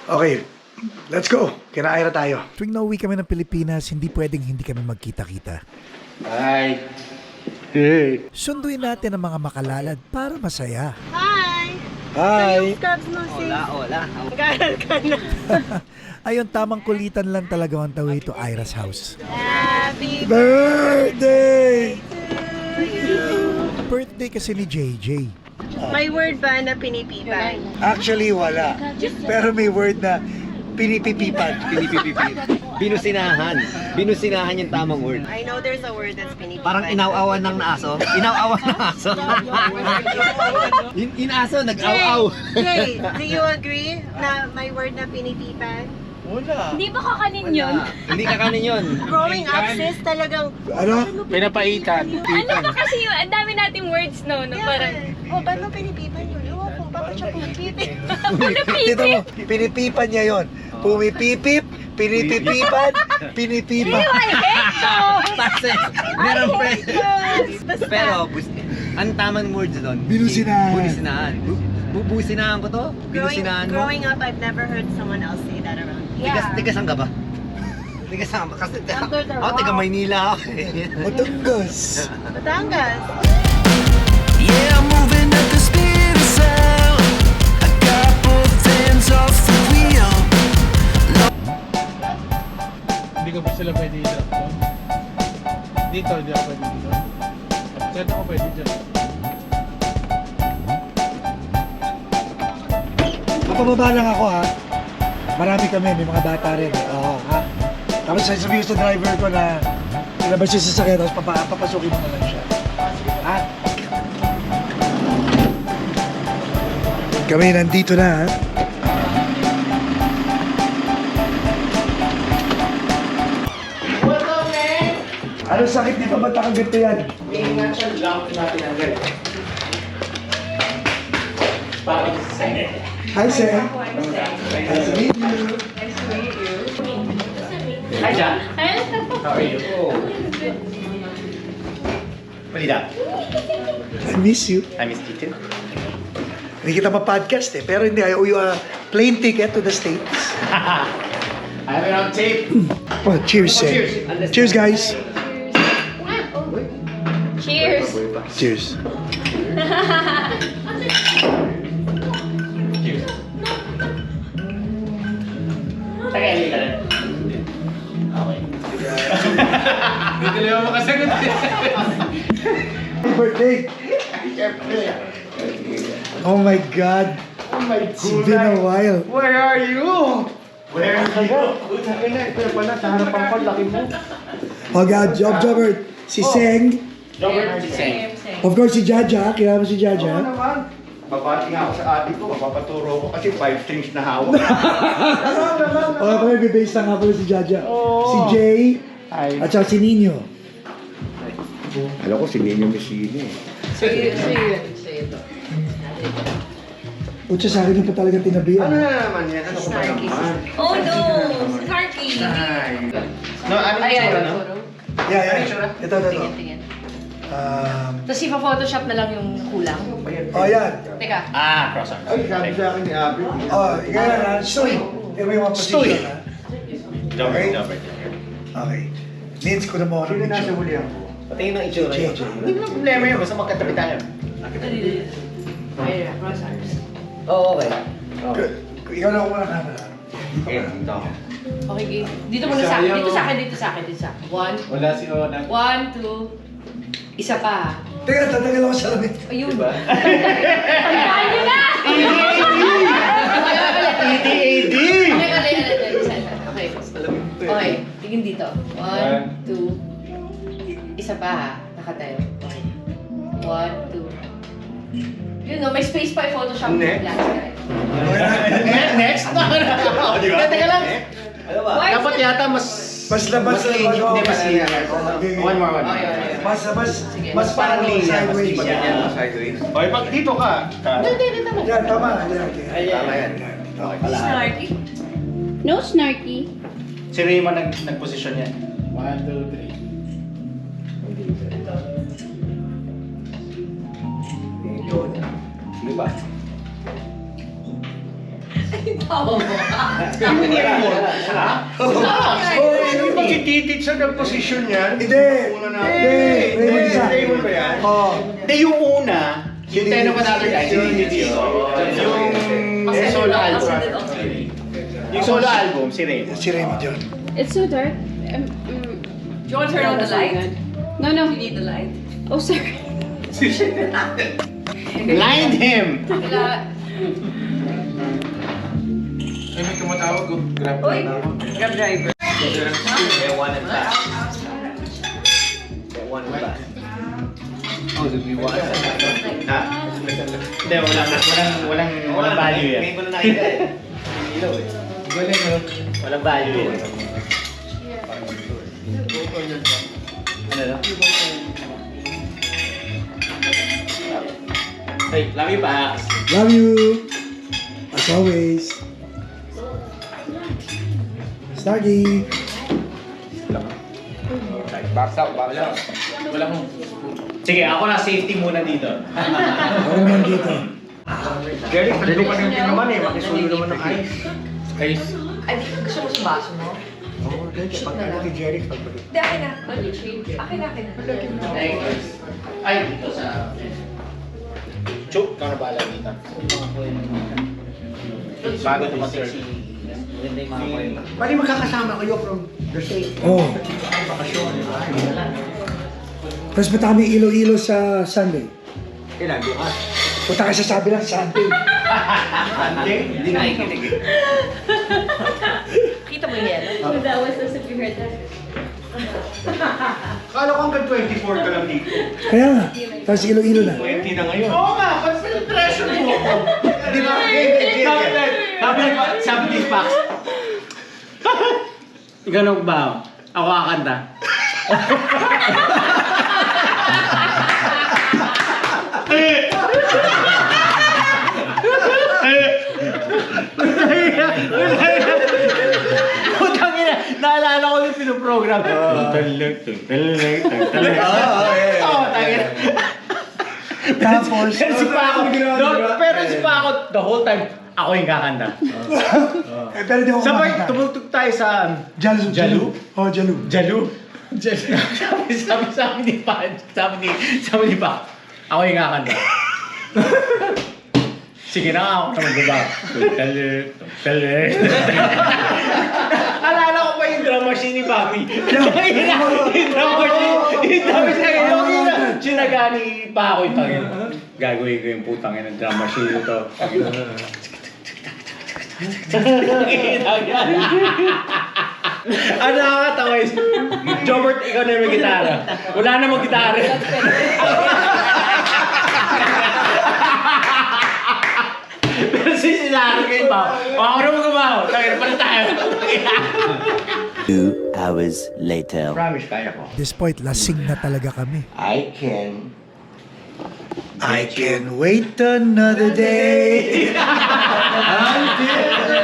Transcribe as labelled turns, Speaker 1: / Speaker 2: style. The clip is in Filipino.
Speaker 1: Okay, let's go. Kinaira tayo.
Speaker 2: Tuwing nauwi kami ng Pilipinas, hindi pwedeng hindi kami magkita-kita.
Speaker 3: Hi! Hey!
Speaker 2: Sunduin natin ang mga makalalad para masaya.
Speaker 4: Hi!
Speaker 1: Hi!
Speaker 4: Scrubs no sis.
Speaker 3: Hola!
Speaker 4: Garal ka na.
Speaker 2: Ayun, tamang kulitan lang talaga on the way to Ira's house.
Speaker 4: Happy
Speaker 1: Birthday!
Speaker 2: Birthday kasi ni JJ.
Speaker 4: May word ba na pinipipan?
Speaker 1: Actually, wala. Pero may word na pinipipipan.
Speaker 3: Pinipipipi. Binusinahan. Binusinahan yung tamang word.
Speaker 4: I know there's a word that's pinipipan.
Speaker 3: Parang inaw-awan ng aso. Inaw-awan ng aso. Inaso, nag-aw-aw.
Speaker 4: Jay, do you agree na may word na pinipipan?
Speaker 5: Hindi ba kakanin yun?
Speaker 3: Hindi kakanin yun.
Speaker 4: Growing up sis, talagang...
Speaker 1: Ano?
Speaker 6: Pinapaitan.
Speaker 5: Ano ba kasi yun? Ang dami nating words, no? No, parang...
Speaker 4: Oh, ba't mo pinipipan yun? Ewan ko, bakit siya pinipipan?
Speaker 1: Dito mo, pinipipan niya yon. Pumipipip, pinipipipan, pinipipan.
Speaker 3: Kasi, meron pa.
Speaker 4: Basta.
Speaker 3: Pero, ang tamang words doon.
Speaker 1: Binusinahan.
Speaker 3: Binusinahan. Bubusinahan ko to? Binusinahan mo?
Speaker 4: Growing up, I've never heard someone else say that around me.
Speaker 3: Tigasan ka ba? Tigasan ka ba? Kasi
Speaker 4: Under the
Speaker 3: ako, taga
Speaker 4: rock.
Speaker 3: Maynila ako eh.
Speaker 1: Matunggas.
Speaker 4: Batangas.
Speaker 7: Yeah, I'm moving at the speed of sound. I got both hands off the wheel.
Speaker 6: Hindi ko pa sila pwede i-drop doon. Dito, hindi ako pwede dito. Saan ako pwede dyan?
Speaker 1: Papababa lang ako ha. Marami kami, may mga bata rin. Oo, ha? Tapos sasabihin ko sa driver ko na ilabas siya sa sasakyan, tapos papasukin mo na lang siya. Ha? Kami nandito na ha. Anong sakit dito? Ba't nakaganto yan? Hi, Sam. Nice to meet you.
Speaker 6: Hi, Jack.
Speaker 5: How are you?
Speaker 6: Malida.
Speaker 1: I miss you.
Speaker 6: I miss you too.
Speaker 1: Hindi kita ma-podcast eh, pero hindi, I owe you a plane ticket to the States.
Speaker 6: I have it on tape.
Speaker 1: Well, cheers, Sam. Cheers, guys.
Speaker 5: Cheers!
Speaker 1: Cheers.
Speaker 6: Tagay ka rin. Okay. Hindi lang ako makasagot.
Speaker 1: Happy birthday. Oh my God.
Speaker 6: Oh my
Speaker 1: It's been a while.
Speaker 6: Where are you? Where are you? Sabi na, ito pala, sa harapan ko, laki mo.
Speaker 1: Oh God, Jobber. Si Seng.
Speaker 6: Robert,
Speaker 1: Of course, si Jaja. Kilala mo si
Speaker 8: Oo
Speaker 1: Jaja?
Speaker 8: naman. Babati nga ako sa adik ko, mapapaturo ko kasi 5 strings na hawak.
Speaker 1: O nga pala, bibase na nga pala si Jaja. Si Jay. At saka si Nino.
Speaker 8: Alam ko si Nino Messini eh.
Speaker 1: Utsa sa akin yung pa talaga tinabihan.
Speaker 8: Ano na naman yan? Ano ko ba naman?
Speaker 5: Oh no! Snarky!
Speaker 6: No, ano yung tsura, no?
Speaker 1: Yeah. Ito.
Speaker 5: Tingin.
Speaker 9: Tapos ipa-photoshop na lang yung kulang.
Speaker 1: Oh, yan.
Speaker 9: Teka.
Speaker 6: Ah, cross arms.
Speaker 8: Ay, sabi sa akin ni Abby.
Speaker 1: Oh, yan na. Stoy. Ito yung mga position, ha?
Speaker 6: Jumper.
Speaker 1: Okay. Needs ko na mo
Speaker 8: Sino nasa huli ako?
Speaker 3: Patingin ng itsura
Speaker 1: Jay.
Speaker 3: yun.
Speaker 6: Hindi mo na problema yun, basta magkatabi tayo.
Speaker 9: Ayun, cross arms.
Speaker 3: Oo, okay.
Speaker 1: Ikaw na ako muna camera.
Speaker 3: Okay, dito ako.
Speaker 9: Okay, game. Dito muna sa akin. Dito sa akin. One.
Speaker 6: Wala si Ona.
Speaker 9: One, two. Isa pa.
Speaker 1: Teka, tatagal ako sa lamin.
Speaker 9: Ayun.
Speaker 5: Tandaan nyo na!
Speaker 6: EDAD!
Speaker 9: Okay. Okay, tingin dito. One, two. Isa pa ha. Nakatayo. Okay. One, two. Yun no, may space pa i-photoshop mo.
Speaker 8: Next.
Speaker 6: Next? Teka lang.
Speaker 3: Ano ba?
Speaker 6: Dapat yata mas...
Speaker 1: Mas labas na
Speaker 6: linear. Hindi, mas linear. One more.
Speaker 1: Mas parang
Speaker 8: linya, mas
Speaker 1: sideways.
Speaker 8: di ganyan, sideways. Okay, pag dito ka.
Speaker 1: Yan, tama. Yan, okay.
Speaker 8: Tama yan.
Speaker 3: Okay pala.
Speaker 9: Snarky.
Speaker 5: No snarky.
Speaker 6: Si Raymond nag-position yan. 1, 2, 3.
Speaker 8: Sige ba? Hindi ba si Titit sa nag-position yan?
Speaker 1: Hindi.
Speaker 8: Una na.
Speaker 1: Raymond isa.
Speaker 8: Raymond ba yan?
Speaker 1: Oo.
Speaker 8: Hindi, yung una, yung Ten of Another Guys, yung solo album. Yung solo album, si Raymond.
Speaker 1: Si Raymond yun.
Speaker 5: It's so dark.
Speaker 9: Do you want to turn on the light?
Speaker 5: No, no.
Speaker 9: You need the light?
Speaker 5: Oh, sorry.
Speaker 8: Blind him!
Speaker 6: Ay, may tumatawag ko. Grab
Speaker 9: Uy,
Speaker 6: na ako.
Speaker 9: grab driver.
Speaker 3: They're one and back. They're one and back. Oh, did we watch that?
Speaker 8: Ha? Hindi, walang value yan.
Speaker 3: Ngayon ko na nakita eh. Ilaw eh.
Speaker 6: Galing mo.
Speaker 8: Walang value yan.
Speaker 3: Ano na?
Speaker 8: Hey, love you, Pax.
Speaker 1: Love you. As always. Starkey.
Speaker 6: Wala kong...
Speaker 8: Sige, ako na safety muna dito.
Speaker 1: Ako naman dito.
Speaker 8: Derek, nandito pa rin naman eh. Makisulo naman ng ice.
Speaker 6: Ice.
Speaker 9: Ay, gusto mo sa baso mo?
Speaker 8: Oo,
Speaker 9: Shoot na lang.
Speaker 8: Pag Derek,
Speaker 9: Hindi, akin na. Akin na.
Speaker 8: Ay, dito sa... Chuk, ikaw na bahala dito. Bago ito sir.
Speaker 3: Maganda yung mga kwento.
Speaker 8: Pwede magkakasama kayo from the state.
Speaker 1: Oo.
Speaker 8: Bakasyon.
Speaker 1: Tapos punta kami Iloilo sa Sunday.
Speaker 8: Kailan? Bukas.
Speaker 1: Punta ka sa sabi lang Sunday.
Speaker 8: Hindi na ikinig.
Speaker 9: Kita mo yan?
Speaker 5: So that was as if you heard that.
Speaker 8: Kala ko hanggang 24 ka lang dito.
Speaker 1: Kaya nga. Tapos Iloilo na.
Speaker 8: 20 na ngayon. Oo nga, ba't pressure mo ako? Di ba? Sabi ni Pax. Ganun ba? Ako kakanta. Putang ina, naalala ko yung pinoprogram. Talag. Oo, tangina.
Speaker 1: Tapos,
Speaker 8: Si Paco, pero si Paco, the whole time, ako yung kakanta.
Speaker 1: pero di ako
Speaker 8: Sabay,
Speaker 1: kumakanta.
Speaker 8: tumultog tayo sa...
Speaker 1: Jalu.
Speaker 8: Jalu?
Speaker 1: Oo, Jalu.
Speaker 8: Jalu? sabi ni Pa, sabi ni Pa, ako yung kakanta. Sige na nga ako na magbaba. Alala ko pa yung drum machine ni Papi. Yung drum machine. Sinagani pa ako yung tangin. Gagawin ko yung putang ng drum machine ito. Ano nakakatawa is, Jobert, ikaw na yung may gitara. Wala na mo gitara. Pero sisinaro kayo ba? O ako na mo gumawa. Tangin, pala tayo.
Speaker 7: 2 hours later.
Speaker 8: Promise, kaya ko.
Speaker 2: At this point, lasing na talaga kami.
Speaker 8: I can
Speaker 1: I can wait another day.
Speaker 8: until the